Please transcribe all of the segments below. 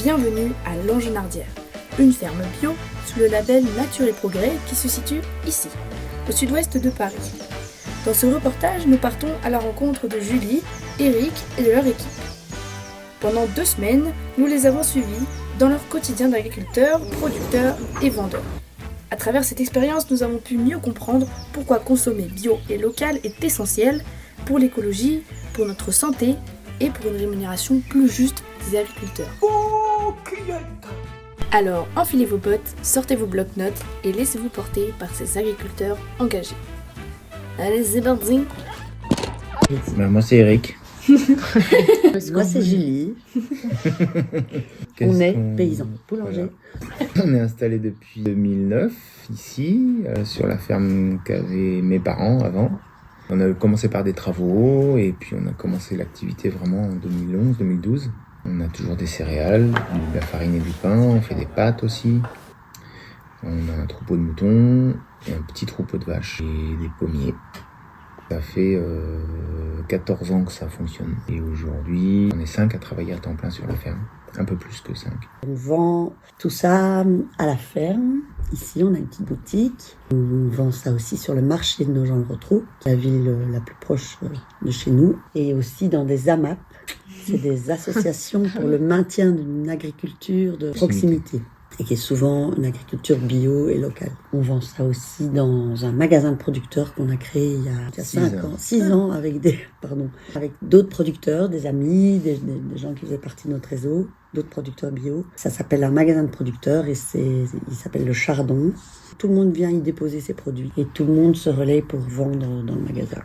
Bienvenue à Langenardière, une ferme bio sous le label Nature et Progrès qui se situe ici, au sud-ouest de Paris. Dans ce reportage, nous partons à la rencontre de Julie, Eric et de leur équipe. Pendant 2 semaines, nous les avons suivis dans leur quotidien d'agriculteurs, producteurs et vendeurs. À travers cette expérience, nous avons pu mieux comprendre pourquoi consommer bio et local est essentiel pour l'écologie, pour notre santé et pour une rémunération plus juste des agriculteurs. Alors, enfilez vos bottes, sortez vos blocs-notes et laissez-vous porter par ces agriculteurs engagés. Allez, c'est parti! Moi c'est Eric. Moi c'est Julie. On est paysans, boulanger. Voilà. On est installé depuis 2009 ici, sur la ferme qu'avaient mes parents avant. On a commencé par des travaux et puis on a commencé l'activité vraiment en 2011-2012. On a toujours des céréales, de la farine et du pain, on fait des pâtes aussi. On a un troupeau de moutons et un petit troupeau de vaches et des pommiers. Ça fait 14 ans que ça fonctionne. Et aujourd'hui, on est 5 à travailler à temps plein sur la ferme. Un peu plus que 5. On vend tout ça à la ferme. Ici, on a une petite boutique. On vend ça aussi sur le marché de Nogent-le-Rotrou, la ville la plus proche de chez nous. Et aussi dans des AMAP. C'est des associations pour le maintien d'une agriculture de proximité. Et qui est souvent une agriculture bio et locale. On vend ça aussi dans un magasin de producteurs qu'on a créé il y a 6 ans avec d'autres producteurs, des amis, des gens qui faisaient partie de notre réseau, d'autres producteurs bio. Ça s'appelle un magasin de producteurs et il s'appelle le Chardon. Tout le monde vient y déposer ses produits et tout le monde se relaie pour vendre dans le magasin.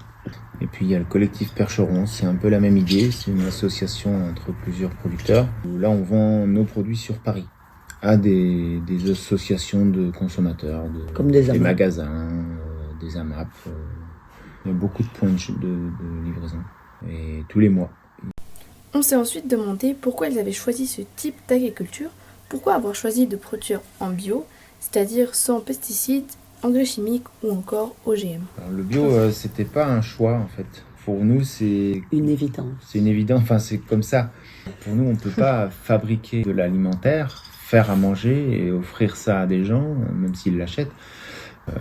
Et puis il y a le collectif Percheron, c'est un peu la même idée, c'est une association entre plusieurs producteurs. Là on vend nos produits sur Paris à des associations de consommateurs, comme des magasins, des AMAP. Il y a beaucoup de points de livraison et tous les mois. On s'est ensuite demandé pourquoi ils avaient choisi ce type d'agriculture, pourquoi avoir choisi de produire en bio, c'est-à-dire sans pesticides, engrais chimiques ou encore OGM. Alors, le bio, c'était pas un choix en fait. Pour nous, c'est une évidence. C'est une évidence, enfin c'est comme ça. Pour nous, on peut pas fabriquer de l'alimentaire, faire à manger et offrir ça à des gens, même s'ils l'achètent,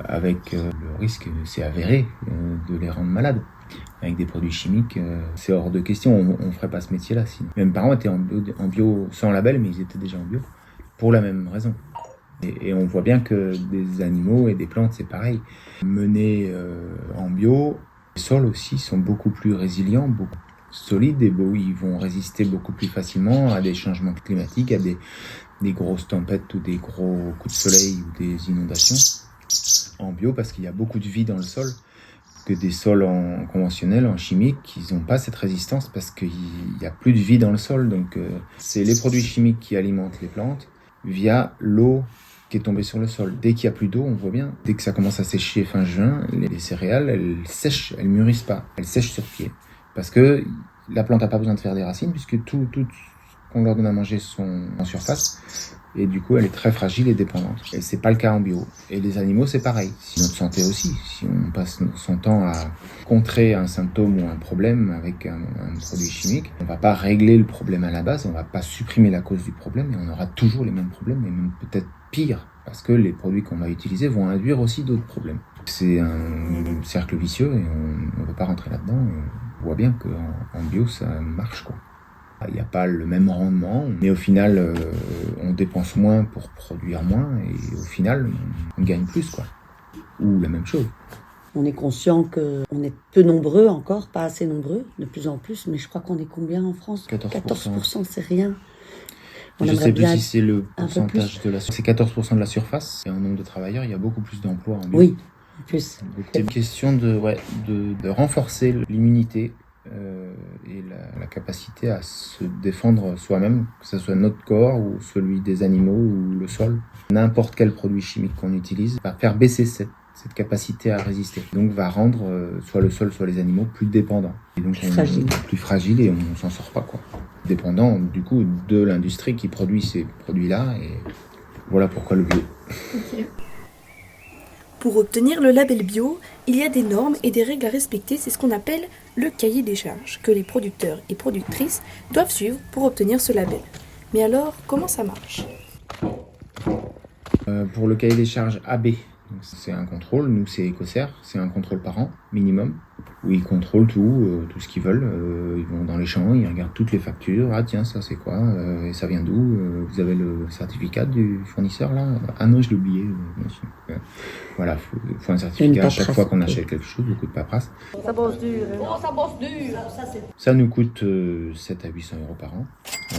avec le risque, c'est avéré, de les rendre malades. Avec des produits chimiques, c'est hors de question, on ferait pas ce métier-là sinon. Mes parents étaient en bio sans label, mais ils étaient déjà en bio, pour la même raison. Et on voit bien que des animaux et des plantes, c'est pareil. Menés en bio, les sols aussi sont beaucoup plus résilients, beaucoup solides, et ils vont résister beaucoup plus facilement à des changements climatiques, à des grosses tempêtes ou des gros coups de soleil ou des inondations en bio, parce qu'il y a beaucoup de vie dans le sol, que des sols en conventionnel, en chimique, ils n'ont pas cette résistance parce qu'il n'y a plus de vie dans le sol. Donc c'est les produits chimiques qui alimentent les plantes via l'eau qui est tombée sur le sol. Dès qu'il n'y a plus d'eau, on voit bien, dès que ça commence à sécher fin juin, les céréales, elles sèchent, elles mûrissent pas, elles sèchent sur pied. Parce que la plante n'a pas besoin de faire des racines, puisque tout qu'on leur donne à manger sont en surface. Et du coup, elle est très fragile et dépendante. Et c'est pas le cas en bio. Et les animaux, c'est pareil. Si notre santé aussi, si on passe son temps à contrer un symptôme ou un problème avec un produit chimique, on va pas régler le problème à la base, on va pas supprimer la cause du problème, et on aura toujours les mêmes problèmes, et même peut-être pire, parce que les produits qu'on va utiliser vont induire aussi d'autres problèmes. C'est un cercle vicieux et on ne veut pas rentrer là-dedans. On voit bien qu'en bio, ça marche, quoi. Il n'y a pas le même rendement, mais au final, on dépense moins pour produire moins, et au final, on gagne plus, quoi. Ou la même chose. On est conscient qu'on est peu nombreux encore, pas assez nombreux, de plus en plus, mais je crois qu'on est combien en France ? 14%, c'est rien. Je ne sais plus si c'est le pourcentage de la surface. C'est 14% de la surface, et en nombre de travailleurs, il y a beaucoup plus d'emplois en bio. Oui, plus. C'est une question de renforcer l'immunité et la capacité à se défendre soi-même, que ce soit notre corps ou celui des animaux ou le sol. N'importe quel produit chimique qu'on utilise va faire baisser cette capacité à résister. Donc va rendre soit le sol, soit les animaux plus dépendants. Et donc plus fragiles et on s'en sort pas, quoi. Dépendant du coup de l'industrie qui produit ces produits-là, et voilà pourquoi le bio. Okay. Pour obtenir le label bio, il y a des normes et des règles à respecter, c'est ce qu'on appelle le cahier des charges, que les producteurs et productrices doivent suivre pour obtenir ce label. Mais alors, comment ça marche? Pour le cahier des charges AB, donc c'est un contrôle, nous c'est Ecocer, c'est un contrôle par an minimum, où ils contrôlent tout ce qu'ils veulent. Ils vont dans les champs, ils regardent toutes les factures. Ah tiens, ça c'est quoi? Et ça vient d'où? Vous avez le certificat du fournisseur là? Ah non, je l'ai oublié. Voilà, faut un certificat à chaque fois qu'on achète quelque chose, beaucoup de paperasse. Ça bosse dur. Oh, ça bosse dur. Ça nous coûte 7 à 800 euros par an,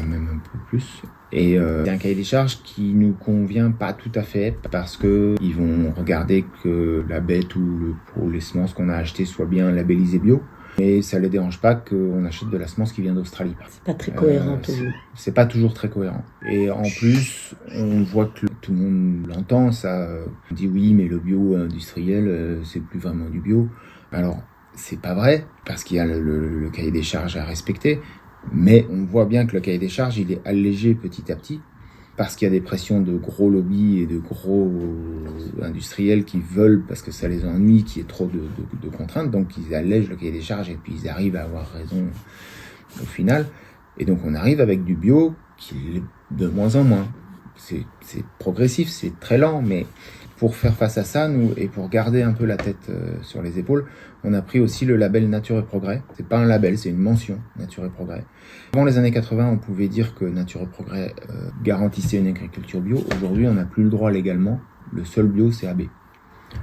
même un peu plus. Et c'est un cahier des charges qui nous convient pas tout à fait parce que ils vont regarder que la bête ou les semences qu'on a achetées soient bien labellisées bio. Mais ça les dérange pas qu'on achète de la semence qui vient d'Australie. C'est pas très cohérent toujours. C'est pas toujours très cohérent. Et en plus, on voit que tout le monde l'entend, ça. On dit oui, mais le bio industriel, c'est plus vraiment du bio. Alors, c'est pas vrai, parce qu'il y a le cahier des charges à respecter. Mais on voit bien que le cahier des charges, il est allégé petit à petit, parce qu'il y a des pressions de gros lobbies et de gros industriels qui veulent, parce que ça les ennuie, qu'il y ait trop de contraintes, donc ils allègent le cahier des charges et puis ils arrivent à avoir raison au final. Et donc on arrive avec du bio qui est de moins en moins. C'est progressif, c'est très lent, mais pour faire face à ça, nous, et pour garder un peu la tête sur les épaules, on a pris aussi le label Nature et Progrès. C'est pas un label, c'est une mention, Nature et Progrès. Avant les années 80, on pouvait dire que Nature et Progrès garantissait une agriculture bio. Aujourd'hui, on n'a plus le droit légalement. Le seul bio, c'est AB.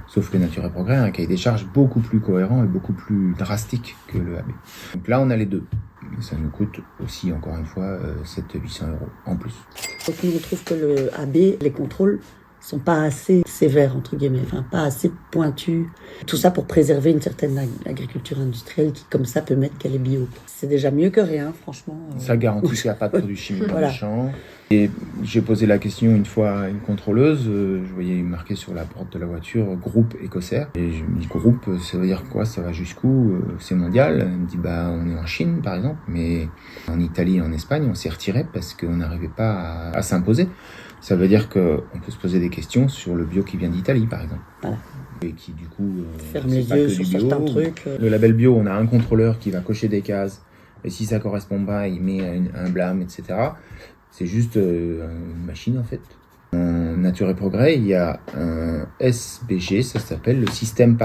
Sauf que Nature et Progrès a un cahier des charges beaucoup plus cohérent et beaucoup plus drastique que le AB. Donc là, on a les deux. Et ça nous coûte aussi, encore une fois, 700-800 euros en plus. Donc nous, on trouve que le AB, les contrôles sont pas assez sévères, entre guillemets, enfin pas assez pointus. Tout ça pour préserver une certaine agriculture industrielle qui, comme ça, peut mettre qu'elle est bio. C'est déjà mieux que rien, franchement. Ça garantit qu'il n'y a pas de produits chimiques dans les champs. Et j'ai posé la question une fois à une contrôleuse, je voyais marqué sur la porte de la voiture groupe Ecocer. Et je me dis groupe, ça veut dire quoi? Ça va jusqu'où? C'est mondial? Elle me dit on est en Chine par exemple, mais en Italie et en Espagne on s'est retiré parce qu'on n'arrivait pas à s'imposer. Ça veut dire qu'on peut se poser des questions sur le bio qui vient d'Italie par exemple. Voilà. Et qui du coup ferme les yeux sur certains trucs. Le label bio, on a un contrôleur qui va cocher des cases et si ça correspond pas, il met un blâme, etc. C'est juste une machine en fait. En Nature et Progrès, il y a un SBG, ça s'appelle le système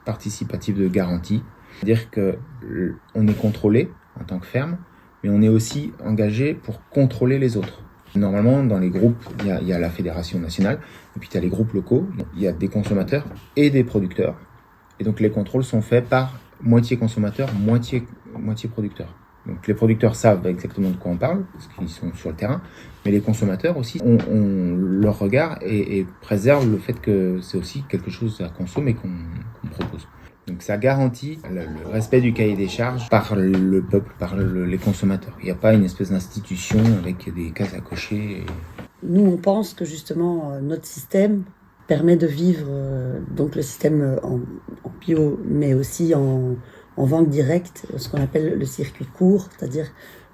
participatif de garantie. C'est-à-dire qu'on est contrôlé en tant que ferme, mais on est aussi engagé pour contrôler les autres. Normalement, dans les groupes, il y a la fédération nationale, et puis tu as les groupes locaux, il y a des consommateurs et des producteurs. Et donc les contrôles sont faits par moitié consommateurs, moitié producteurs. Donc les producteurs savent exactement de quoi on parle, parce qu'ils sont sur le terrain, mais les consommateurs aussi ont leur regard et préservent le fait que c'est aussi quelque chose à consommer qu'on propose. Donc ça garantit le respect du cahier des charges par le peuple, par les consommateurs. Il n'y a pas une espèce d'institution avec des cases à cocher. Nous, on pense que justement notre système permet de vivre, donc le système en bio, mais aussi en vente directe, ce qu'on appelle le circuit court, c'est-à-dire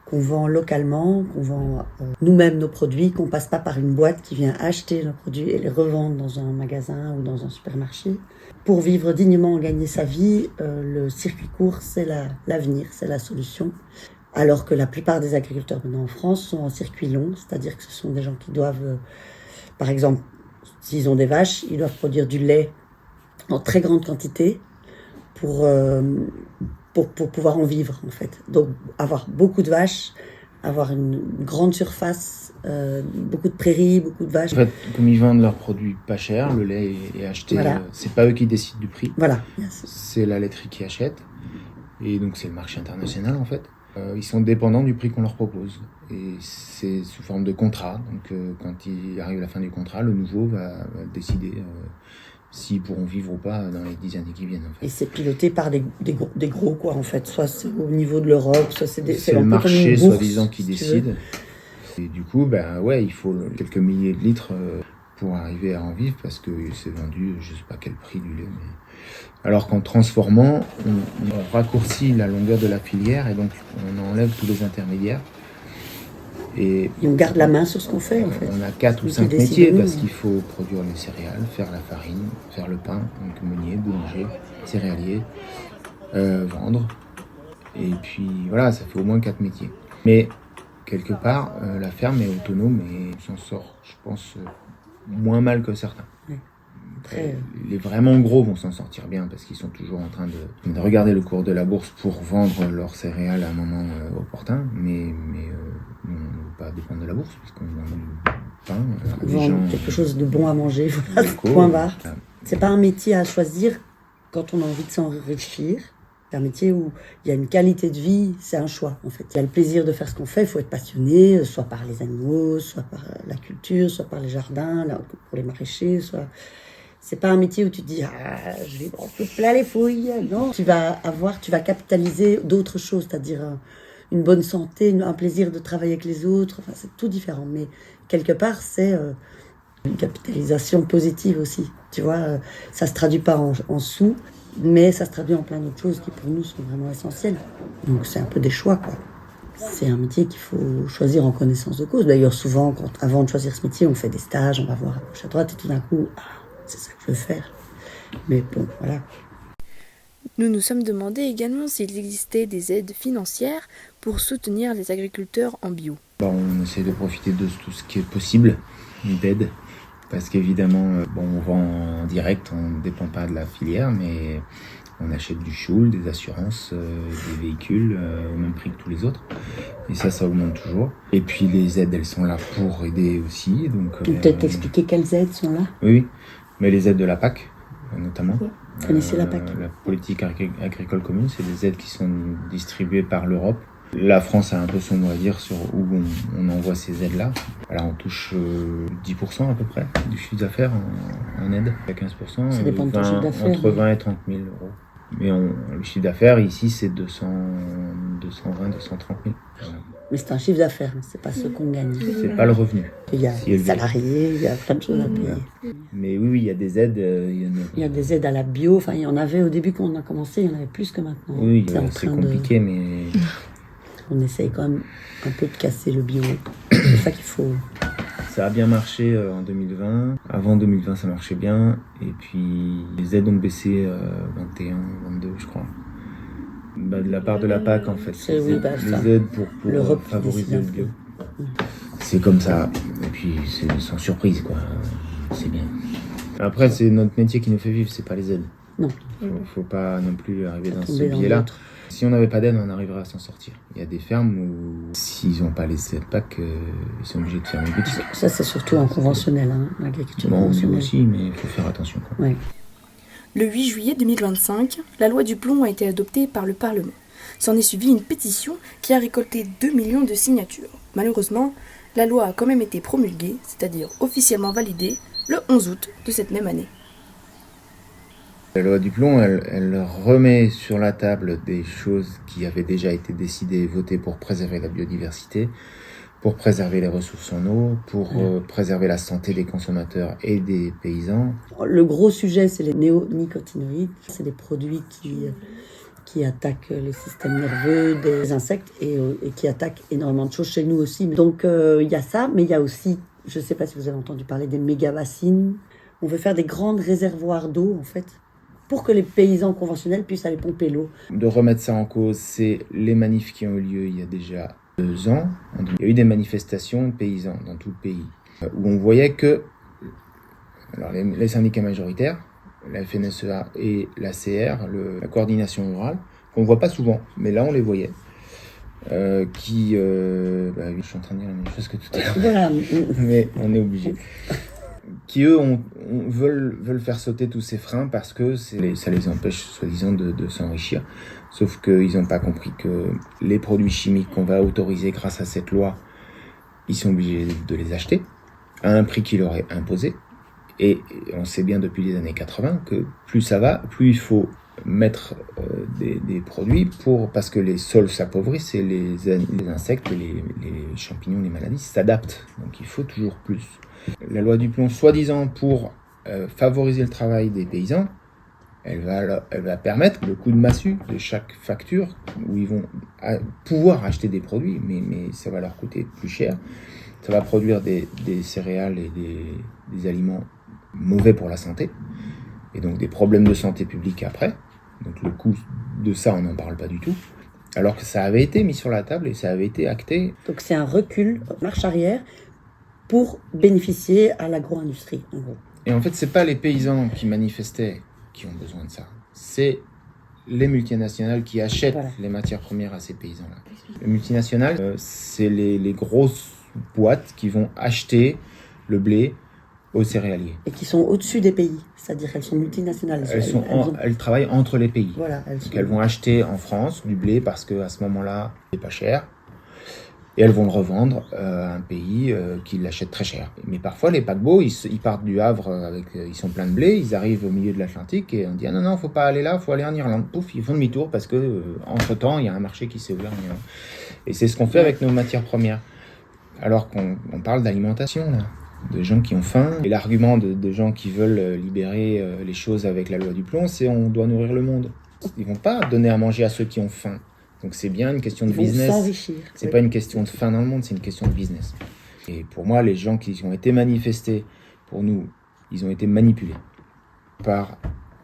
qu'on vend localement, qu'on vend nous-mêmes nos produits, qu'on passe pas par une boîte qui vient acheter nos produits et les revendre dans un magasin ou dans un supermarché. Pour vivre dignement, gagner sa vie, le circuit court, c'est l'avenir, c'est la solution. Alors que la plupart des agriculteurs maintenant en France sont en circuit long, c'est-à-dire que ce sont des gens qui doivent, par exemple, s'ils ont des vaches, ils doivent produire du lait en très grande quantité pour pouvoir en vivre, en fait. Donc, avoir beaucoup de vaches, avoir une grande surface, beaucoup de prairies, beaucoup de vaches. En fait, comme ils vendent leurs produits pas cher, le lait est acheté, voilà. C'est pas eux qui décident du prix. Voilà. C'est la laiterie qui achète. Et donc, c'est le marché international, en fait. Ils sont dépendants du prix qu'on leur propose. Et c'est sous forme de contrat. Donc, quand il arrive à la fin du contrat, le nouveau va décider s'ils pourront vivre ou pas dans les 10 années qui viennent. En fait. Et c'est piloté par des gros, quoi, en fait. Soit c'est au niveau de l'Europe, soit c'est le marché, soi-disant, qui décide. Et du coup, il faut quelques milliers de litres pour arriver à en vivre, parce que c'est vendu, je sais pas quel prix du lait. Mais... Alors qu'en transformant, on raccourcit la longueur de la filière, et donc on enlève tous les intermédiaires. Et on garde la main sur ce qu'on fait, en fait. On a 4 ou 5 métiers, parce qu'il faut produire les céréales, faire la farine, faire le pain, donc meunier, boulanger, céréalier, vendre. Et puis voilà, ça fait au moins 4 métiers. Mais quelque part, la ferme est autonome et s'en sort, je pense, moins mal que certains. Ouais. Les vraiment gros vont s'en sortir bien parce qu'ils sont toujours en train de regarder le cours de la bourse pour vendre leurs céréales à un moment opportun, mais on ne veut pas dépendre de la bourse puisqu'on vend du pain. Vendre quelque chose de bon à manger, voilà, point barre. C'est pas un métier à choisir quand on a envie de s'enrichir. C'est un métier où il y a une qualité de vie, c'est un choix en fait. Il y a le plaisir de faire ce qu'on fait, il faut être passionné, soit par les animaux, soit par la culture, soit par les jardins, pour les maraîchers, soit... C'est pas un métier où tu te dis « je vais brancher plein les fouilles ». Non, tu vas capitaliser d'autres choses, c'est-à-dire une bonne santé, un plaisir de travailler avec les autres, enfin c'est tout différent. Mais quelque part, c'est une capitalisation positive aussi. Tu vois, ça se traduit pas en sous, mais ça se traduit en plein d'autres choses qui pour nous sont vraiment essentielles. Donc c'est un peu des choix, quoi. C'est un métier qu'il faut choisir en connaissance de cause. D'ailleurs, souvent, avant de choisir ce métier, on fait des stages, on va voir à gauche à droite, et tout d'un coup, c'est ça que je veux faire. Mais bon, voilà. Nous nous sommes demandé également s'il existait des aides financières pour soutenir les agriculteurs en bio. On essaie de profiter de tout ce qui est possible d'aide. Parce qu'évidemment, on vend en direct, on ne dépend pas de la filière, mais on achète du choule, des assurances, des véhicules au même prix que tous les autres. Et ça augmente toujours. Et puis les aides, elles sont là pour aider aussi. Donc, tu peux peut-être expliquer quelles aides sont là ? Oui, mais les aides de la PAC, notamment. Oui. Vous connaissez la PAC ? La politique agricole commune, c'est des aides qui sont distribuées par l'Europe. La France a un peu son mot à dire sur où on envoie ces aides-là. Voilà, on touche 10% à peu près du chiffre d'affaires en aide, à 15%. Ça dépend de ton chiffre d'affaires. Entre 20 et 30 000 euros. Mais le chiffre d'affaires ici, c'est 220, 230 000. Mais c'est un chiffre d'affaires, c'est pas ce qu'on gagne. C'est pas le revenu. Il y a des salariés, il y a plein de choses à payer. Mais oui, il y a des aides. Il y a des aides à la bio. Enfin, il y en avait au début quand on a commencé, il y en avait plus que maintenant. Oui, c'est compliqué, mais... On essaye quand même un peu de casser le bio. C'est ça qu'il faut. Ça a bien marché en 2020. Avant 2020, ça marchait bien. Et puis, les aides ont baissé 21, 22, je crois. De la part de la PAC, en fait. Les aides pour favoriser le bio. C'est comme ça. Et puis, c'est sans surprise, quoi. C'est bien. Après, c'est notre métier qui nous fait vivre, c'est pas les aides. Non. Faut pas non plus arriver dans ce biais-là. Si on n'avait pas d'aide, on arriverait à s'en sortir. Il y a des fermes où, s'ils n'ont pas les aides PAC, ils sont obligés de fermer petit. Ça, c'est surtout en conventionnel, l'agriculture conventionnelle. Nous aussi, mais il faut faire attention. Ouais. Le 8 juillet 2025, la loi du plomb a été adoptée par le Parlement. S'en est suivie une pétition qui a récolté 2 millions de signatures. Malheureusement, la loi a quand même été promulguée, c'est-à-dire officiellement validée, le 11 août de cette même année. La loi du plomb, elle remet sur la table des choses qui avaient déjà été décidées et votées pour préserver la biodiversité, pour préserver les ressources en eau, pour préserver la santé des consommateurs et des paysans. Le gros sujet, c'est les néonicotinoïdes. C'est des produits qui attaquent le système nerveux des insectes et qui attaquent énormément de choses chez nous aussi. Donc il y a ça, mais il y a aussi, je ne sais pas si vous avez entendu parler des méga-bassines. On veut faire des grandes réservoirs d'eau, en fait, pour que les paysans conventionnels puissent aller pomper l'eau. De remettre ça en cause, c'est les manifs qui ont eu lieu il y a déjà 2 ans. Il y a eu des manifestations de paysans dans tout le pays, où on voyait que alors les syndicats majoritaires, la FNSEA et la CR, la coordination rurale, qu'on ne voit pas souvent, mais là on les voyait, je suis en train de dire la même chose que tout à l'heure, voilà. Mais on est obligé. Qui eux veulent faire sauter tous ces freins parce que ça les empêche soi-disant de s'enrichir. Sauf qu'ils n'ont pas compris que les produits chimiques qu'on va autoriser grâce à cette loi, ils sont obligés de les acheter à un prix qui leur est imposé. Et on sait bien depuis les années 80 que plus ça va, plus il faut mettre des produits parce que les sols s'appauvrissent et les insectes, les champignons, les maladies s'adaptent. Donc il faut toujours plus. La loi du plomb, soi-disant pour favoriser le travail des paysans, elle va permettre le coup de massue de chaque facture où ils vont pouvoir acheter des produits, mais ça va leur coûter plus cher. Ça va produire des céréales et des aliments mauvais pour la santé, et donc des problèmes de santé publique après. Donc le coût de ça, on n'en parle pas du tout. Alors que ça avait été mis sur la table et ça avait été acté. Donc c'est un recul, marche arrière, pour bénéficier à l'agro-industrie, en gros. Et en fait, c'est pas les paysans qui manifestaient qui ont besoin de ça. C'est les multinationales qui achètent les matières premières à ces paysans-là. Les multinationales, c'est les grosses boîtes qui vont acheter le blé aux céréaliers. Et qui sont au-dessus des pays, c'est-à-dire qu'elles sont multinationales. Elles travaillent entre les pays. Voilà, elles vont acheter en France du blé parce qu'à ce moment-là, c'est pas cher. Et elles vont le revendre à un pays qui l'achète très cher. Mais parfois, les paquebots, ils partent du Havre, ils sont pleins de blé, ils arrivent au milieu de l'Atlantique et on dit « Ah non, faut pas aller là, faut aller en Irlande. » Pouf, ils font demi-tour parce que entre-temps, il y a un marché qui s'est ouvert en Irlande. Et c'est ce qu'on fait avec nos matières premières. Alors qu'on parle d'alimentation, là, de gens qui ont faim. Et l'argument de gens qui veulent libérer les choses avec la loi du plomb, c'est « On doit nourrir le monde ». Ils vont pas donner à manger à ceux qui ont faim. Donc c'est bien une question de business. S'enrichir. C'est pas une question de faim dans le monde, c'est une question de business. Et pour moi, les gens qui ont été manifestés pour nous, ils ont été manipulés par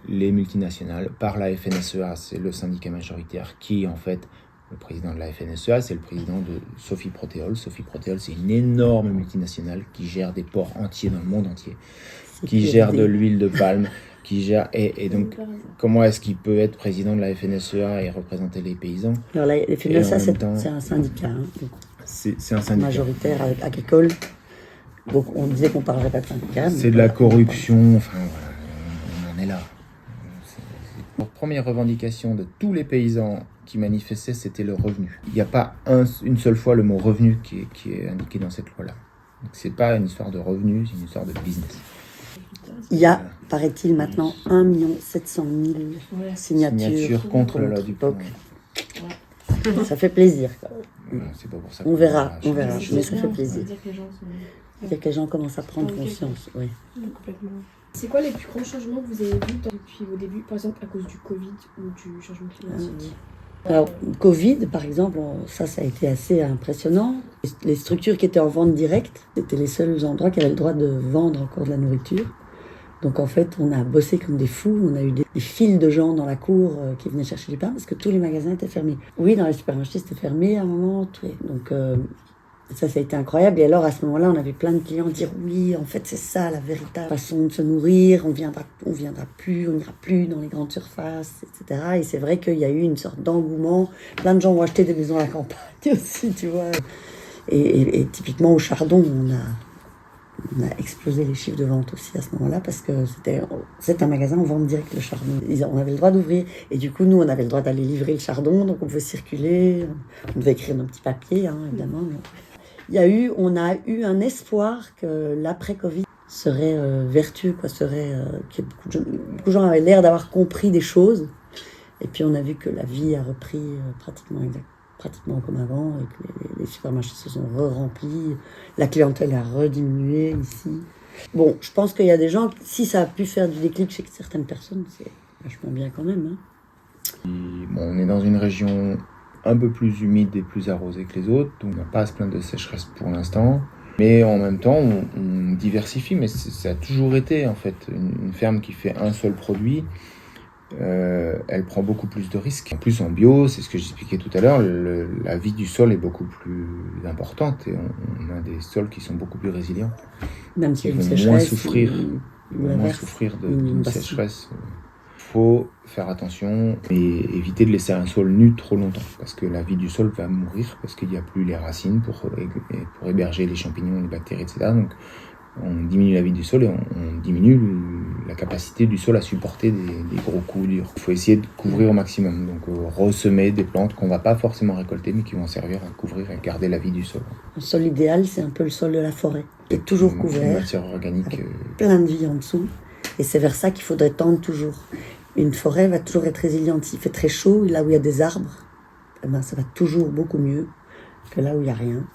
les multinationales, par la FNSEA, c'est le syndicat majoritaire qui, en fait, le président de la FNSEA, c'est le président de Sophie Protéol. Sophie Protéol, c'est une énorme multinationale qui gère des ports entiers dans le monde entier, qui gère de l'huile de palme, qui gère... Et donc, comment est-ce qu'il peut être président de la FNSEA et représenter les paysans? Alors, la FNSEA, c'est un syndicat. Hein, c'est un syndicat. Majoritaire, agricole. Donc, on disait qu'on ne parlerait pas de syndicat. C'est de la corruption, enfin, voilà, on en est là. La première revendication de tous les paysans qui manifestaient, c'était le revenu. Il n'y a pas une seule fois le mot revenu qui est indiqué dans cette loi-là. Donc, c'est pas une histoire de revenu, c'est une histoire de business. Il y a, paraît-il, maintenant 1 700 000 signatures contre la loi du plomb. Ça fait plaisir. C'est pas pour ça on verra, mais ça fait Ça plaisir. veut dire que les gens sont... C'est-à-dire que les gens commencent à prendre conscience. Oui. Complètement. C'est quoi les plus grands changements que vous avez vus depuis vos débuts, par exemple à cause du Covid ou du changement climatique? Alors, Covid, par exemple, ça a été assez impressionnant. Les structures qui étaient en vente directe, c'était les seuls endroits qui avaient le droit de vendre encore de la nourriture. Donc en fait, on a bossé comme des fous, on a eu des files de gens dans la cour qui venaient chercher du pain parce que tous les magasins étaient fermés. Oui, dans les supermarchés, c'était fermé à un moment. Donc ça a été incroyable. Et alors à ce moment-là, on avait plein de clients dire oui, en fait c'est ça la véritable façon de se nourrir, on n'ira plus dans les grandes surfaces, etc. Et c'est vrai qu'il y a eu une sorte d'engouement. Plein de gens ont acheté des maisons à la campagne aussi, tu vois. Et typiquement au Chardon, on a explosé les chiffres de vente aussi à ce moment-là parce que c'est un magasin, on vend direct le chardon. On avait le droit d'ouvrir et du coup, nous, on avait le droit d'aller livrer le chardon, donc on pouvait circuler, on devait écrire nos petits papiers, hein, évidemment. Mais on a eu un espoir que l'après-Covid serait vertueux, que beaucoup de gens avaient l'air d'avoir compris des choses. Et puis on a vu que la vie a repris pratiquement comme avant, et que les supermarchés se sont re-remplis, la clientèle a rediminué ici. Bon, je pense qu'il y a des gens, si ça a pu faire du déclic chez certaines personnes, c'est vachement bien quand même. Hein. On est dans une région un peu plus humide et plus arrosée que les autres, donc on n'a pas à se plaindre de sécheresse pour l'instant. Mais en même temps, on diversifie, mais ça a toujours été en fait une ferme qui fait un seul produit. Elle prend beaucoup plus de risques. En plus, en bio, c'est ce que j'expliquais tout à l'heure, la vie du sol est beaucoup plus importante et on a des sols qui sont beaucoup plus résilients. Même si ils vont moins souffrir, d'une sécheresse. Il faut faire attention et éviter de laisser un sol nu trop longtemps parce que la vie du sol va mourir parce qu'il n'y a plus les racines pour héberger les champignons, les bactéries, etc. Donc, on diminue la vie du sol et on diminue la capacité du sol à supporter des gros coups durs. Il faut essayer de couvrir au maximum, donc ressemer des plantes qu'on ne va pas forcément récolter mais qui vont servir à couvrir et garder la vie du sol. Le sol idéal, c'est un peu le sol de la forêt, qui est toujours couvert, une matière organique, plein de vie en dessous, et c'est vers ça qu'il faudrait tendre toujours. Une forêt va toujours être résiliente. S'il fait très chaud, là où il y a des arbres, ça va toujours beaucoup mieux que là où il n'y a rien.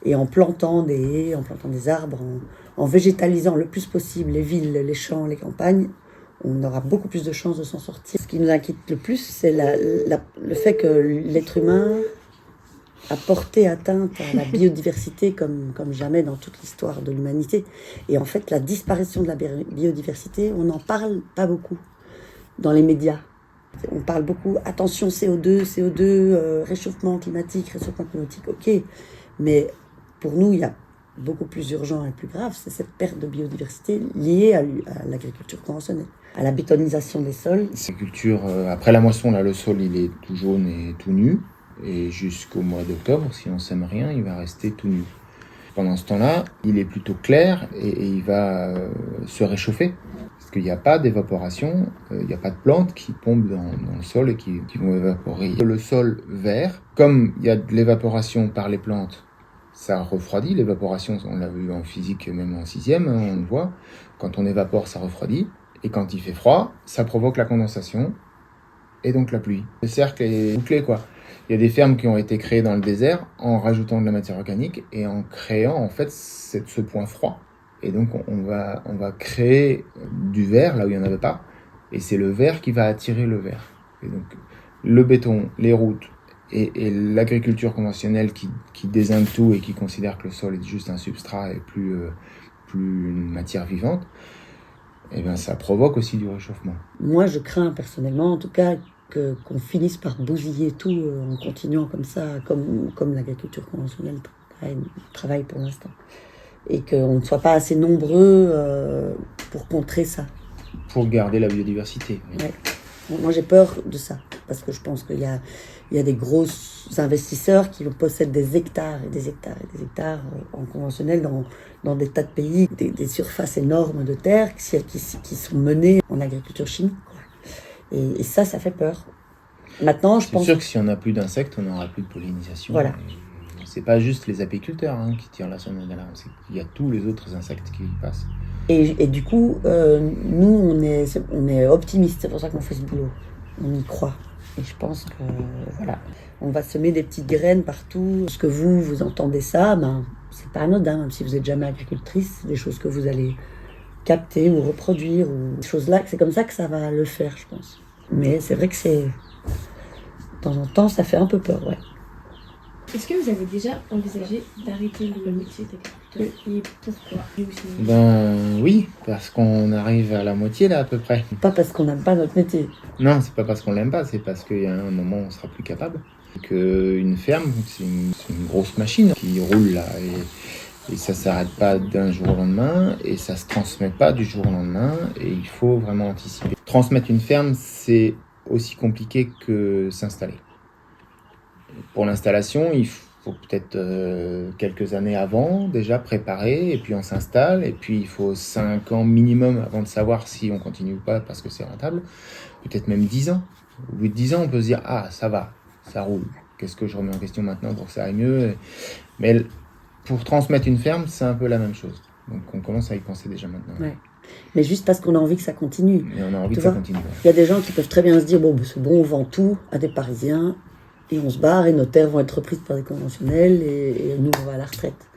Et en plantant des haies, en plantant des arbres, en végétalisant le plus possible les villes, les champs, les campagnes, on aura beaucoup plus de chances de s'en sortir. Ce qui nous inquiète le plus, c'est le fait que l'être humain a porté atteinte à la biodiversité comme jamais dans toute l'histoire de l'humanité. Et en fait, la disparition de la biodiversité, on n'en parle pas beaucoup dans les médias. On parle beaucoup, attention CO2, réchauffement climatique, ok. Mais pour nous, il y a beaucoup plus urgent et plus grave, c'est cette perte de biodiversité liée à l'agriculture conventionnelle, à la bétonisation des sols. Ces cultures, après la moisson, là, le sol, il est tout jaune et tout nu. Et jusqu'au mois d'octobre, si on sème rien, il va rester tout nu. Pendant ce temps-là, il est plutôt clair et il va se réchauffer. Parce qu'il n'y a pas d'évaporation, il n'y a pas de plantes qui tombent dans le sol et qui vont évaporer. Le sol vert, comme il y a de l'évaporation par les plantes, ça refroidit. L'évaporation, on l'a vu en physique, même en 6e, on le voit. Quand on évapore, ça refroidit. Et quand il fait froid, ça provoque la condensation et donc la pluie. Le cercle est bouclé, quoi. Il y a des fermes qui ont été créées dans le désert en rajoutant de la matière organique et en créant en fait ce point froid. Et donc on va créer du verre là où il n'y en avait pas. Et c'est le verre qui va attirer le verre. Et donc le béton, les routes et l'agriculture conventionnelle qui désigne tout et qui considère que le sol est juste un substrat et plus une matière vivante, et bien ça provoque aussi du réchauffement. Moi je crains personnellement en tout cas qu'on finisse par bousiller tout en continuant comme ça, comme l'agriculture conventionnelle travaille pour l'instant. Et qu'on ne soit pas assez nombreux pour contrer ça. Pour garder la biodiversité. Oui. Ouais. Moi j'ai peur de ça, parce que je pense qu'il y a des gros investisseurs qui possèdent des hectares et des hectares et des hectares en conventionnel dans des tas de pays, des surfaces énormes de terre qui sont menées en agriculture chimique. Et ça fait peur. Maintenant, je pense... C'est sûr que si on n'a plus d'insectes, on n'aura plus de pollinisation. Voilà. Et c'est pas juste les apiculteurs qui tirent la sonnette d'alarme, il y a tous les autres insectes qui y passent. Et du coup, nous, on est optimistes, c'est pour ça qu'on fait ce boulot. On y croit. Et je pense que, voilà, on va semer des petites graines partout. Ce que vous entendez ça, c'est pas anodin, même si vous n'êtes jamais agricultrice, c'est des choses que vous allez capter ou reproduire, ou des choses-là, c'est comme ça que ça va le faire, je pense. Mais c'est vrai que de temps en temps, ça fait un peu peur, ouais. Est-ce que vous avez déjà envisagé d'arrêter le métier d'agriculteur et pourquoi? Oui, parce qu'on arrive à la moitié là à peu près. Pas parce qu'on n'aime pas notre métier. Non, c'est pas parce qu'on l'aime pas, c'est parce qu'il y a un moment où on sera plus capable. Qu'une ferme, c'est une grosse machine qui roule là et ça s'arrête pas d'un jour au lendemain et ça se transmet pas du jour au lendemain et il faut vraiment anticiper. Transmettre une ferme, c'est aussi compliqué que s'installer. Pour l'installation, il faut peut-être quelques années avant déjà préparer et puis on s'installe et puis il faut 5 ans minimum avant de savoir si on continue ou pas parce que c'est rentable. Peut-être même 10 ans. Au bout de 10 ans, on peut se dire « Ah, ça va, ça roule. Qu'est-ce que je remets en question maintenant pour que ça aille mieux ?» Mais pour transmettre une ferme, c'est un peu la même chose. Donc on commence à y penser déjà maintenant. Ouais. Mais juste parce qu'on a envie que ça continue. Et on a envie que ça continue. Il y a des gens qui peuvent très bien se dire « Bon, c'est bon, on vend tout à des Parisiens. » Et on se barre et nos terres vont être reprises par des conventionnels et nous on va à la retraite.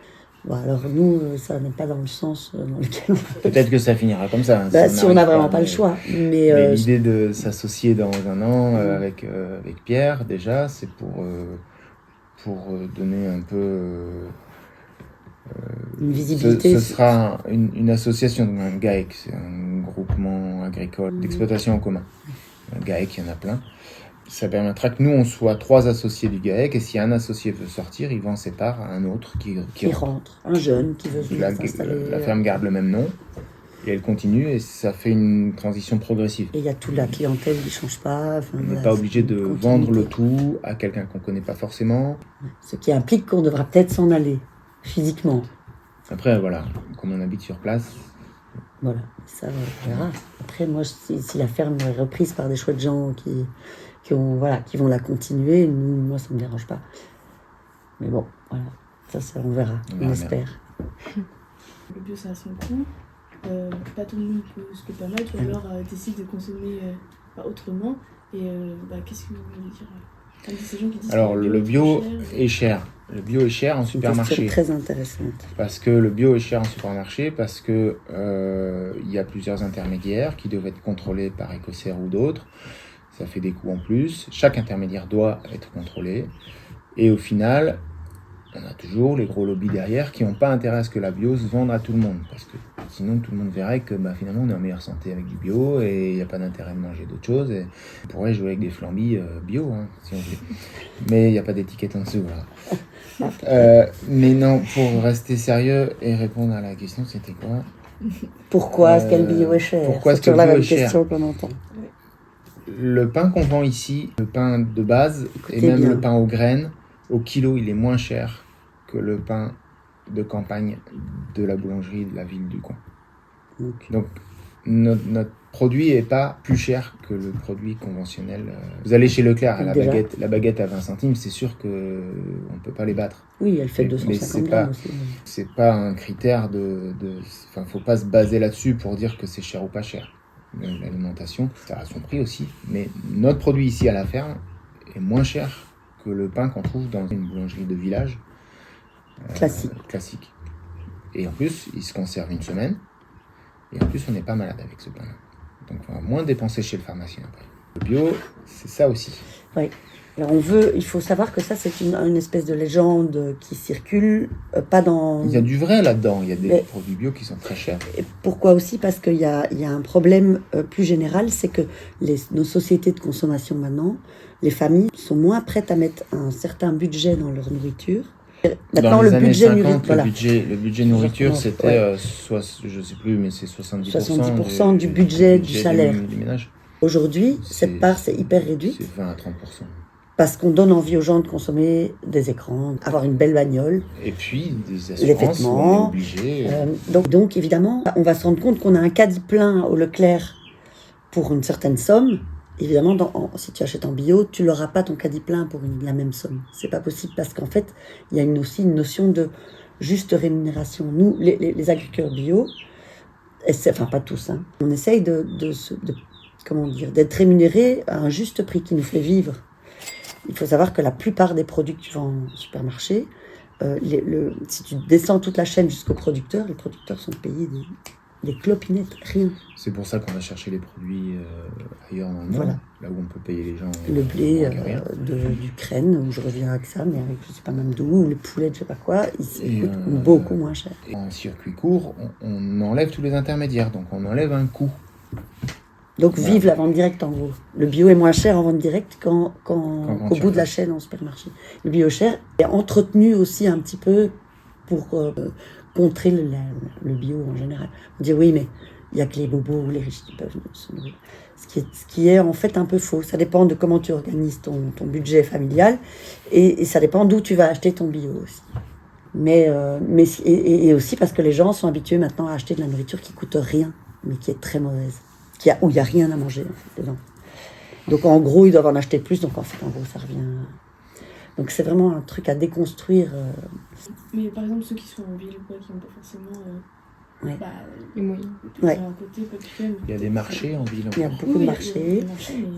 Bon, alors nous, ça n'est pas dans le sens dans lequel on peut... Peut-être que ça finira comme ça. Si on n'a vraiment pas le choix. Mais l'idée de s'associer dans un an avec Pierre, déjà, c'est pour donner un peu... une visibilité. Ce sera une association, donc un GAEC, c'est un groupement agricole d'exploitation en commun. Un GAEC, il y en a plein. Ça permettra que nous, on soit 3 associés du GAEC, et si un associé veut sortir, il vend ses parts à un autre qui rentre. Un jeune qui veut venir s'installer. La ferme garde le même nom, et elle continue, et ça fait une transition progressive. Et il y a toute la clientèle qui ne change pas. On n'est pas obligé de vendre le tout à quelqu'un qu'on ne connaît pas forcément. Ce qui implique qu'on devra peut-être s'en aller, physiquement. Après, voilà, comme on habite sur place... Voilà, ça, on verra. Après, moi, si la ferme est reprise par des chouettes gens qui vont la continuer, moi, ça ne me dérange pas. Mais bon, voilà, ça on verra, on espère. Le bio, ça a son coût. Pas tout le monde peut se le permettre, ou alors décide de consommer autrement. Et qu'est-ce que vous voulez dire ces gens qui disent alors, que le bio est cher. Le bio est cher en supermarché. C'est très intéressante. Parce que le bio est cher en supermarché, parce que y a plusieurs intermédiaires qui doivent être contrôlés par Écossaire ou d'autres. Ça fait des coûts en plus. Chaque intermédiaire doit être contrôlé. Et au final, on a toujours les gros lobbies derrière qui n'ont pas intérêt à ce que la bio se vende à tout le monde. Parce que Sinon, tout le monde verrait que finalement, on est en meilleure santé avec du bio et il n'y a pas d'intérêt de manger d'autres choses. Et on pourrait jouer avec des flambis bio, si on voulait. Mais il n'y a pas d'étiquette en dessous. Voilà. Mais non, pour rester sérieux et répondre à la question, c'était quoi ? Pourquoi est-ce que le bio est cher ? Pourquoi est-ce que toujours le la bio même est cher ? question qu'on entend. Le pain qu'on vend ici, le pain de base, et même le pain aux graines, au kilo, il est moins cher que le pain de campagne de la boulangerie de la ville du coin. Donc notre produit n'est pas plus cher que le produit conventionnel. Vous allez chez Leclerc, la baguette à 20 centimes, c'est sûr qu'on ne peut pas les battre. Oui, elle fait 250 grammes aussi. C'est pas un critère faut pas se baser là-dessus pour dire que c'est cher ou pas cher. L'alimentation, ça a son prix aussi. Mais notre produit ici à la ferme est moins cher que le pain qu'on trouve dans une boulangerie de village. Classique. Et en plus, il se conserve une semaine. Et en plus, on n'est pas malade avec ce pain-là. Donc, on va moins dépenser chez le pharmacien après. Le bio, c'est ça aussi. Oui. Alors, il faut savoir que ça, c'est une espèce de légende qui circule, pas dans... Il y a du vrai là-dedans. Il y a des produits bio qui sont très chers. Et pourquoi aussi ? Parce qu'il y a un problème plus général, c'est que nos sociétés de consommation maintenant, les familles sont moins prêtes à mettre un certain budget dans leur nourriture. Maintenant, dans les années 50, le budget nourriture, c'était, je sais plus, mais c'est 70% du budget du salaire. Du ménage. Aujourd'hui, cette part, c'est hyper réduite. C'est 20 à 30%. Parce qu'on donne envie aux gens de consommer des écrans, avoir une belle bagnole. Et puis, des assurances, les vêtements. On est obligé. Donc, évidemment, on va se rendre compte qu'on a un caddie plein au Leclerc pour une certaine somme. Évidemment, si tu achètes en bio, tu n'auras pas ton caddie plein pour la même somme. C'est pas possible parce qu'en fait, il y a aussi une notion de juste rémunération. Nous, les agriculteurs bio, enfin pas tous, on essaye d'être rémunérés à un juste prix qui nous fait vivre. Il faut savoir que la plupart des produits que tu vends en supermarché, si tu descends toute la chaîne jusqu'aux producteurs, les producteurs sont payés des clopinettes, rien. C'est pour ça qu'on va chercher les produits ailleurs dans le monde, là où on peut payer les gens. Le blé d'Ukraine, où je reviens avec ça, mais avec je sais pas même d'où, les poulets de je sais pas quoi, ils coûtent beaucoup moins cher. Et en circuit court, on enlève tous les intermédiaires, donc on enlève un coût. Donc vive la vente directe en gros. Le bio est moins cher en vente directe qu'au bout de la chaîne en supermarché. Le bio cher est entretenu aussi un petit peu pour contrer le bio en général. On dit oui, mais il n'y a que les bobos ou les riches qui peuvent se nourrir. Ce qui est en fait un peu faux. Ça dépend de comment tu organises ton budget familial et ça dépend d'où tu vas acheter ton bio aussi. Mais aussi parce que les gens sont habitués maintenant à acheter de la nourriture qui coûte rien, mais qui est très mauvaise. Où il n'y a rien à manger en fait, dedans. Donc en gros, ils doivent en acheter plus, donc en fait, en gros, ça revient... Donc c'est vraiment un truc à déconstruire. Mais par exemple, ceux qui sont en ville, qui n'ont pas forcément les moyens. Il y a des marchés en ville. Il y a beaucoup de marchés.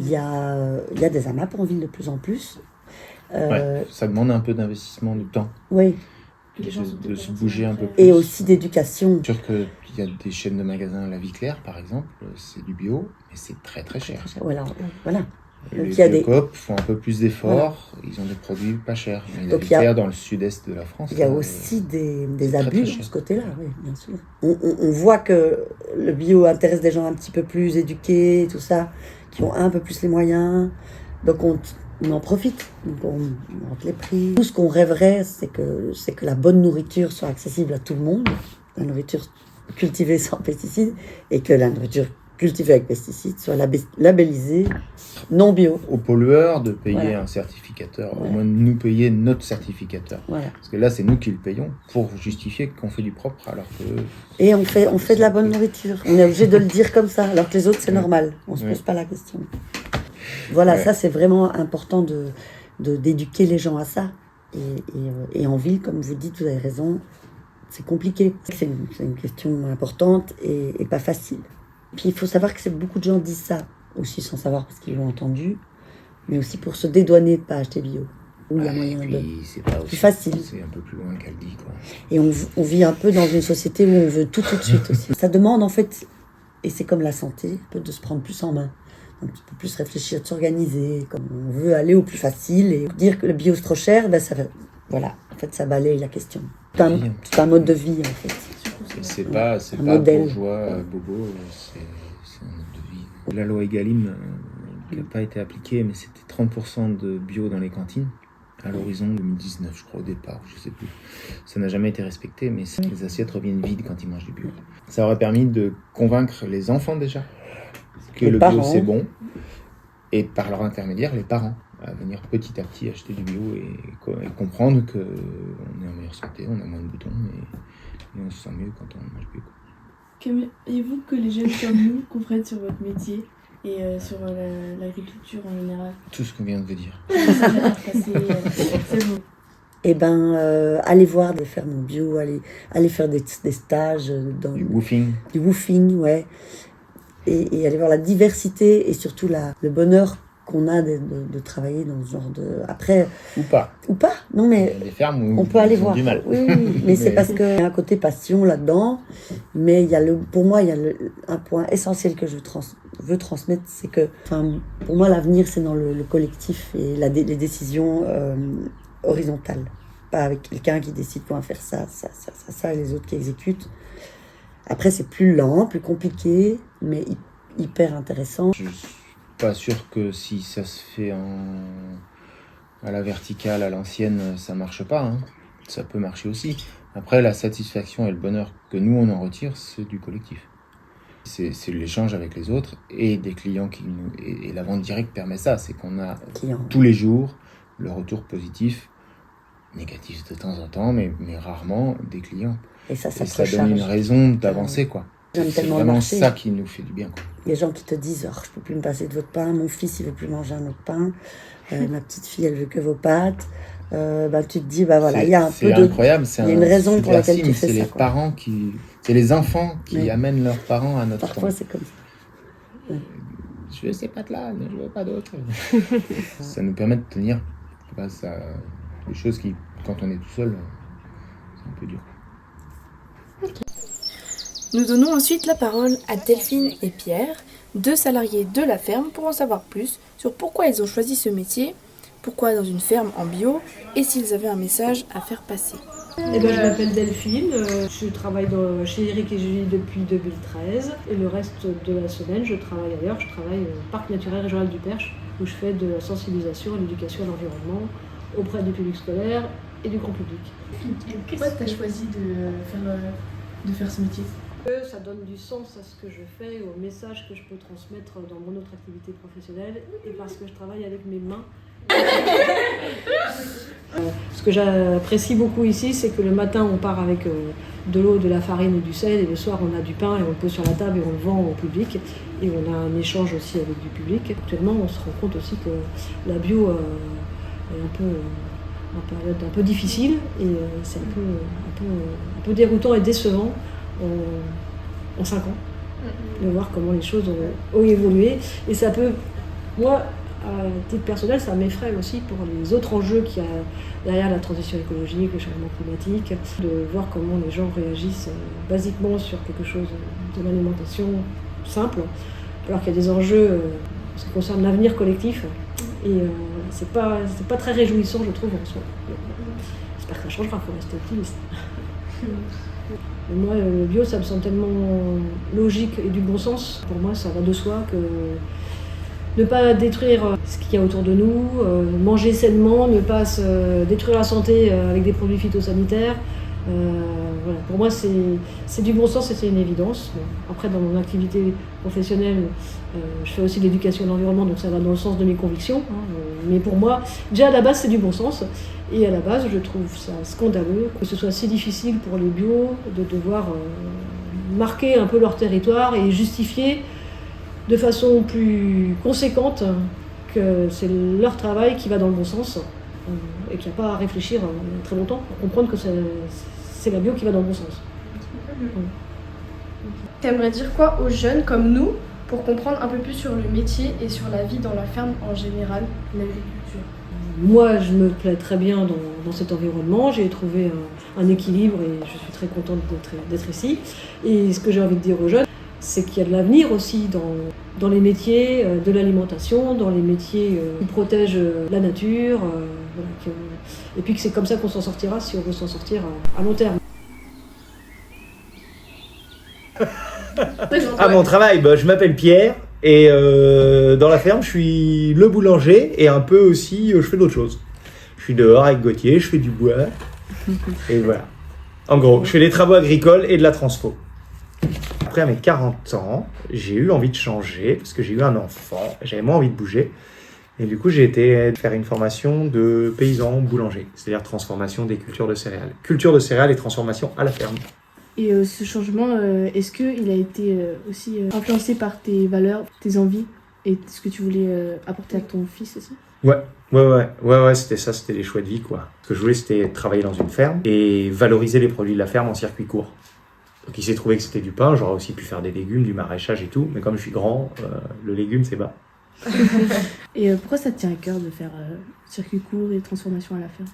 Il y a des AMAP en ville de plus en plus. Ça demande un peu d'investissement de temps. Oui. De se bouger un peu plus. Et aussi d'éducation. C'est sûr qu'il y a des chaînes de magasins, La Vie Claire par exemple, c'est du bio, mais c'est très très cher. Voilà. Les Biocoop font un peu plus d'efforts, ils ont des produits pas chers. Mais La Vie Claire dans le sud-est de la France. Il y a aussi des abus de ce côté-là, oui, bien sûr. On voit que le bio intéresse des gens un petit peu plus éduqués, tout ça, qui ont un peu plus les moyens. Donc on en profite, donc on monte les prix. Tout ce qu'on rêverait, c'est que la bonne nourriture soit accessible à tout le monde, la nourriture cultivée sans pesticides, et que la nourriture cultivée avec pesticides soit labellisée non bio. Aux pollueurs de payer un certificateur, au moins de nous payer notre certificateur. Voilà. Parce que là, c'est nous qui le payons pour justifier qu'on fait du propre, alors que... Et on fait de la bonne nourriture. On est obligé de le dire comme ça, alors que les autres, c'est normal. On se pose pas la question. Voilà, ça c'est vraiment important d'éduquer les gens à ça. Et en ville, comme vous dites, vous avez raison, c'est compliqué. C'est une question importante et pas facile. Puis il faut savoir que beaucoup de gens disent ça, aussi sans savoir parce qu'ils l'ont entendu, mais aussi pour se dédouaner de ne pas acheter bio. Où il y a moyen c'est pas aussi plus facile. C'est un peu plus loin qu'elle dit, quoi. Et on vit un peu dans une société où on veut tout de suite aussi. Ça demande en fait, et c'est comme la santé, un peu de se prendre plus en main. Un petit peu plus réfléchir, de s'organiser, comme on veut aller au plus facile et dire que le bio c'est trop cher, ça balaye la question. C'est un mode de vie en fait. C'est pas modèle. bourgeois, bobo, c'est un mode de vie. La loi Egalim, qui n'a pas été appliquée, mais c'était 30% de bio dans les cantines à l'horizon 2019, je crois, au départ, je sais plus. Ça n'a jamais été respecté, mais les assiettes reviennent vides quand ils mangent du bio. Ça aurait permis de convaincre les enfants déjà que le bio c'est bon, et par leur intermédiaire, les parents, à venir petit à petit acheter du bio et comprendre qu'on est en meilleure santé, on a moins de boutons et on se sent mieux quand on mange bio. Qu'aimeriez-vous que les jeunes comme nous comprennent sur votre métier et sur l'agriculture en général? Tout ce qu'on vient de vous dire. C'est beau. Eh ben, aller voir des fermes bio, aller faire des stages dans Du woofing, ouais, et aller voir la diversité et surtout le bonheur qu'on a de travailler dans ce genre de... Après... Ou pas, non mais... il y a des fermes où on peut aller ils ont voir. du mal. Oui, mais c'est parce qu'il y a un côté passion là-dedans, mais pour moi, il y a un point essentiel que je veux transmettre, c'est que, pour moi, l'avenir, c'est dans le collectif et les décisions horizontales. Pas avec quelqu'un qui décide qu'on va faire ça, et les autres qui exécutent. Après, c'est plus lent, plus compliqué, mais hyper intéressant. Je suis pas sûr que si ça se fait à la verticale, à l'ancienne, ça marche pas. Hein. Ça peut marcher aussi. Après, la satisfaction et le bonheur que nous, on en retire, c'est du collectif. C'est l'échange avec les autres et des clients et la vente directe permet ça. C'est qu'on a tous les jours le retour positif, négatif de temps en temps, mais rarement des clients. Et ça donne une raison d'avancer, quoi. J'aime C'est tellement vraiment marcher. ça qui nous fait du bien, quoi. Les gens qui te disent « je peux plus me passer de votre pain, mon fils il veut plus manger un autre pain, ma petite fille elle veut que vos pâtes », tu te dis voilà, il y a un peu de... C'est incroyable, il y a une raison pour laquelle tu fais ça. C'est les enfants qui amènent leurs parents à notre Parfois temps. c'est comme ça. Ouais. Je veux ces pâtes-là, mais je veux pas d'autres. Ça nous permet de tenir face à des choses qui, quand on est tout seul, c'est un peu dur. Nous donnons ensuite la parole à Delphine et Pierre, 2 salariés de la ferme, pour en savoir plus sur pourquoi ils ont choisi ce métier, pourquoi dans une ferme en bio, et s'ils avaient un message à faire passer. Je m'appelle Delphine, je travaille chez Eric et Julie depuis 2013 et le reste de la semaine je travaille ailleurs, je travaille au Parc naturel régional du Perche où je fais de la sensibilisation et de l'éducation à l'environnement auprès du public scolaire et du grand public. Pourquoi tu as choisi de faire ce métier? Ça donne du sens à ce que je fais, au message que je peux transmettre dans mon autre activité professionnelle et parce que je travaille avec mes mains. Ce que j'apprécie beaucoup ici, c'est que le matin on part avec de l'eau, de la farine et du sel et le soir on a du pain et on le pose sur la table et on le vend au public et on a un échange aussi avec du public. Actuellement on se rend compte aussi que la bio est une période un peu difficile et c'est un peu déroutant et décevant en 5 ans de voir comment les choses ont évolué et ça peut, moi à titre personnel, ça m'effraie aussi pour les autres enjeux qu'il y a derrière la transition écologique, le changement climatique, de voir comment les gens réagissent basiquement sur quelque chose de l'alimentation simple, alors qu'il y a des enjeux qui concernent l'avenir collectif. Et c'est pas très réjouissant, je trouve, en soi. J'espère que ça changera, il faut rester optimiste. Et moi, le bio, ça me semble tellement logique et du bon sens. Pour moi, ça va de soi que ne pas détruire ce qu'il y a autour de nous, manger sainement, ne pas se détruire la santé avec des produits phytosanitaires. Voilà. Pour moi, c'est du bon sens et c'est une évidence. Bon. Après, dans mon activité professionnelle, je fais aussi de l'éducation à l'environnement, donc ça va dans le sens de mes convictions. Mais pour moi, déjà à la base, c'est du bon sens. Et à la base, je trouve ça scandaleux que ce soit si difficile pour les bio de devoir marquer un peu leur territoire et justifier de façon plus conséquente que c'est leur travail qui va dans le bon sens et qu'il n'y a pas à réfléchir très longtemps pour comprendre que c'est la bio qui va dans le bon sens. T'aimerais dire quoi aux jeunes comme nous pour comprendre un peu plus sur le métier et sur la vie dans la ferme en général, l'agriculture? Moi, je me plais très bien dans cet environnement, j'ai trouvé un équilibre et je suis très contente d'être ici. Et ce que j'ai envie de dire aux jeunes, c'est qu'il y a de l'avenir aussi dans les métiers de l'alimentation, dans les métiers qui protègent la nature, et puis que c'est comme ça qu'on s'en sortira si on veut s'en sortir à long terme. À mon travail, je m'appelle Pierre et dans la ferme, je suis le boulanger et un peu aussi, je fais d'autres choses. Je suis dehors avec Gauthier, je fais du bois et voilà. En gros, je fais des travaux agricoles et de la transfo. Après, à mes 40 ans, j'ai eu envie de changer parce que j'ai eu un enfant, j'avais moins envie de bouger. Et du coup, j'ai été faire une formation de paysan boulanger, c'est-à-dire transformation des cultures de céréales. Culture de céréales et transformation à la ferme. Et ce changement, est-ce qu'il a été aussi influencé par tes valeurs, tes envies et ce que tu voulais apporter à ton fils aussi? Ouais, c'était ça, c'était les choix de vie, quoi. Ce que je voulais, c'était travailler dans une ferme et valoriser les produits de la ferme en circuit court. Donc il s'est trouvé que c'était du pain, j'aurais aussi pu faire des légumes, du maraîchage et tout, mais comme je suis grand, le légume, c'est bas. Et pourquoi ça te tient à cœur de faire circuit court et transformation à la ferme?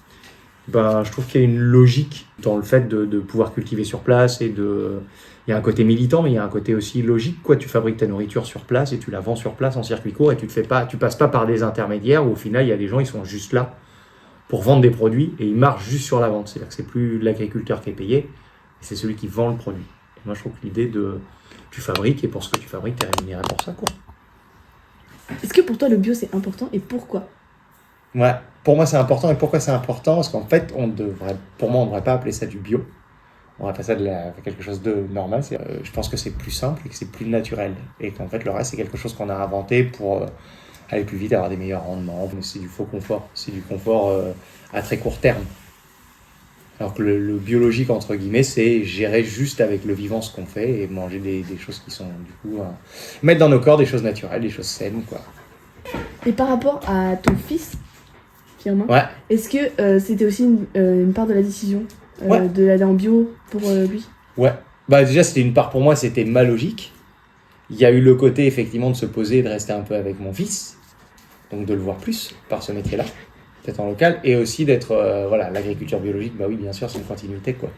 Je trouve qu'il y a une logique dans le fait de pouvoir cultiver sur place il y a un côté militant, mais il y a un côté aussi logique, quoi. Tu fabriques ta nourriture sur place et tu la vends sur place en circuit court et tu passes pas par des intermédiaires où au final il y a des gens, ils sont juste là pour vendre des produits et ils marchent juste sur la vente. C'est-à-dire que c'est plus l'agriculteur qui est payé, c'est celui qui vend le produit. Et moi je trouve que l'idée tu fabriques et pour ce que tu fabriques, tu es rémunéré pour ça, quoi. Est-ce que pour toi le bio c'est important et pourquoi? Ouais, pour moi c'est important. Et pourquoi c'est important? Parce qu'en fait, pour moi, on ne devrait pas appeler ça du bio. On va passer à quelque chose de normal. Je pense que c'est plus simple et que c'est plus naturel. Et qu'en fait, le reste, c'est quelque chose qu'on a inventé pour aller plus vite, avoir des meilleurs rendements. Mais c'est du faux confort. C'est du confort à très court terme. Alors que le biologique, entre guillemets, c'est gérer juste avec le vivant ce qu'on fait et manger des choses qui sont, du coup, mettre dans nos corps des choses naturelles, des choses saines, quoi. Et par rapport à ton fils, Firmin, Ouais. est-ce que c'était aussi une part de la décision Ouais. de l'aller en bio pour lui? Ouais. Déjà, c'était une part pour moi, c'était ma logique. Il y a eu le côté, effectivement, de se poser et de rester un peu avec mon fils. Donc, de le voir plus par ce métier-là, peut-être en local. Et aussi d'être, l'agriculture biologique, oui, bien sûr, c'est une continuité, quoi.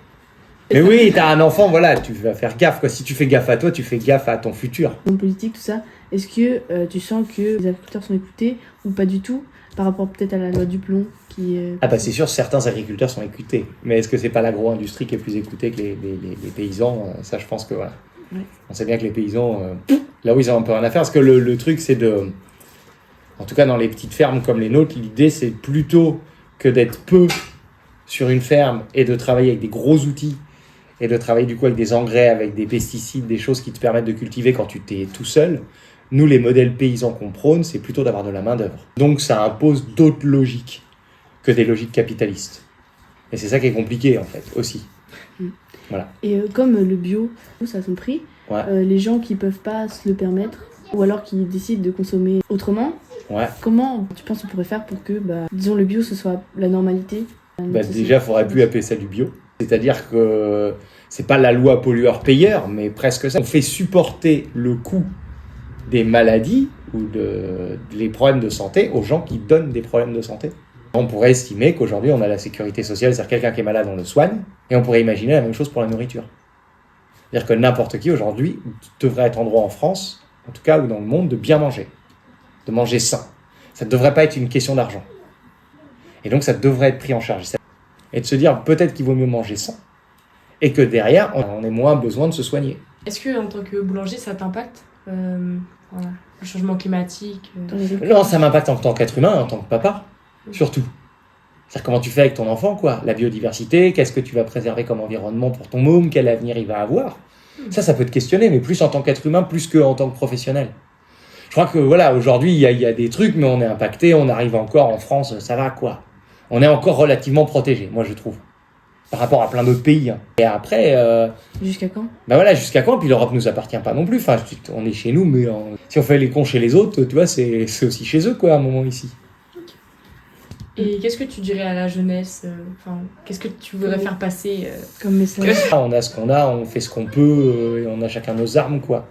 Mais oui, t'as un enfant, tu vas faire gaffe, quoi. Si tu fais gaffe à toi, tu fais gaffe à ton futur. En politique, tout ça, est-ce que tu sens que les agriculteurs sont écoutés ou pas du tout par rapport peut-être à la loi du plomb qui C'est sûr, certains agriculteurs sont écoutés. Mais est-ce que c'est pas l'agro-industrie qui est plus écoutée que les paysans? Ça, je pense que voilà. Ouais. On sait bien que les paysans, là où ils ont un peu rien à faire, parce que le truc, c'est en tout cas dans les petites fermes comme les nôtres, l'idée, c'est plutôt que d'être peu sur une ferme et de travailler avec des gros outils et de travailler du coup avec des engrais, avec des pesticides, des choses qui te permettent de cultiver quand tu t'es tout seul. Nous, les modèles paysans qu'on prône, c'est plutôt d'avoir de la main-d'œuvre. Donc, ça impose d'autres logiques que des logiques capitalistes. Et c'est ça qui est compliqué, en fait, aussi. Voilà. Et comme le bio, ça a son prix, les gens qui peuvent pas se le permettre, ou alors qui décident de consommer autrement, comment tu penses qu'on pourrait faire pour que, disons, le bio, ce soit la normalité? Déjà, il faudrait plus appeler ça du bio. C'est-à-dire que c'est pas la loi pollueur-payeur, mais presque ça. On fait supporter le coût des maladies ou les problèmes de santé aux gens qui donnent des problèmes de santé. On pourrait estimer qu'aujourd'hui, on a la sécurité sociale, c'est-à-dire quelqu'un qui est malade, on le soigne, et on pourrait imaginer la même chose pour la nourriture. C'est-à-dire que n'importe qui, aujourd'hui, devrait être en droit en France, en tout cas, ou dans le monde, de bien manger, de manger sain. Ça ne devrait pas être une question d'argent. Et donc, ça devrait être pris en charge. Et de se dire, peut-être qu'il vaut mieux manger sain, et que derrière, on ait moins besoin de se soigner. Est-ce que en tant que boulanger, ça t'impacte le changement climatique Non, ça m'impacte en tant qu'être humain, en tant que papa, surtout. C'est-à-dire comment tu fais avec ton enfant, quoi. La biodiversité, qu'est-ce que tu vas préserver comme environnement pour ton môme, quel avenir il va avoir. Ça peut te questionner, mais plus en tant qu'être humain, plus qu'en tant que professionnel. Je crois que, aujourd'hui, il y a des trucs, mais on est impacté, on arrive encore en France, ça va, quoi. On est encore relativement protégé, moi, je trouve. Par rapport à plein d'autres pays. Hein. Et après... Jusqu'à quand? Jusqu'à quand? Puis l'Europe nous appartient pas non plus. Enfin, on est chez nous, mais si on fait les cons chez les autres, tu vois, c'est aussi chez eux, quoi, à un moment ici. Et qu'est-ce que tu dirais à la jeunesse qu'est-ce que tu voudrais faire passer comme message? On a ce qu'on a, on fait ce qu'on peut, et on a chacun nos armes, quoi.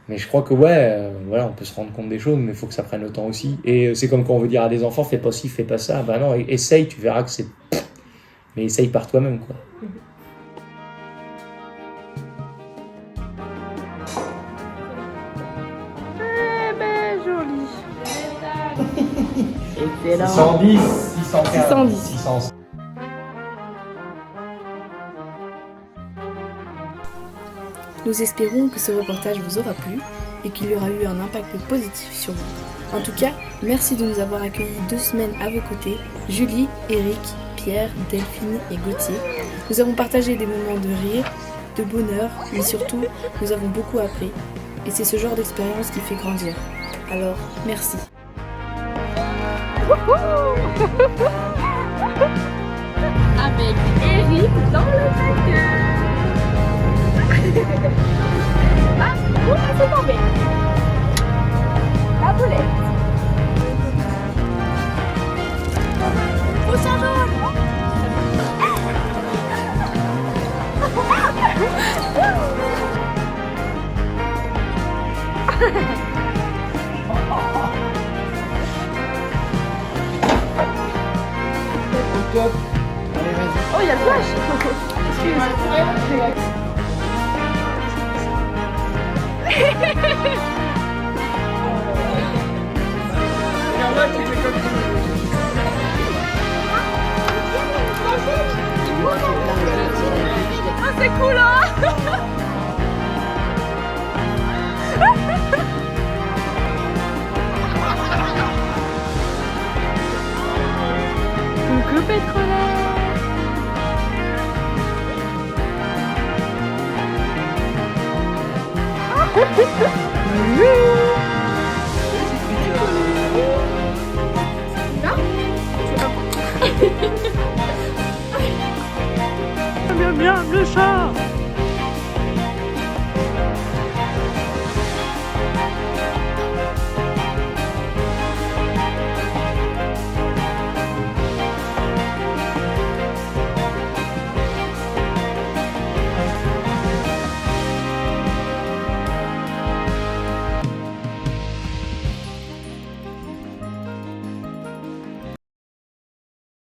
Mais je crois que, on peut se rendre compte des choses, mais il faut que ça prenne le temps aussi. Et c'est comme quand on veut dire à des enfants, fais pas ci, fais pas ça. Non, essaye, tu verras que c'est... Mais essaye par toi-même, quoi. Joli. Excellent. 610, 615, 610. 600. Nous espérons que ce reportage vous aura plu et qu'il y aura eu un impact positif sur vous. En tout cas, merci de nous avoir accueillis 2 semaines à vos côtés, Julie, Eric, Pierre, Delphine et Gauthier. Nous avons partagé des moments de rire, de bonheur, mais surtout, nous avons beaucoup appris. Et c'est ce genre d'expérience qui fait grandir. Alors, merci. Avec Eric dans le bac. Ah, où c'est tombé? La boulette. Pousse un jaune. Oh, il y a le flash. Ah, c'est cool, hein. Coucou pétrolaire. Bien, bien, le chat.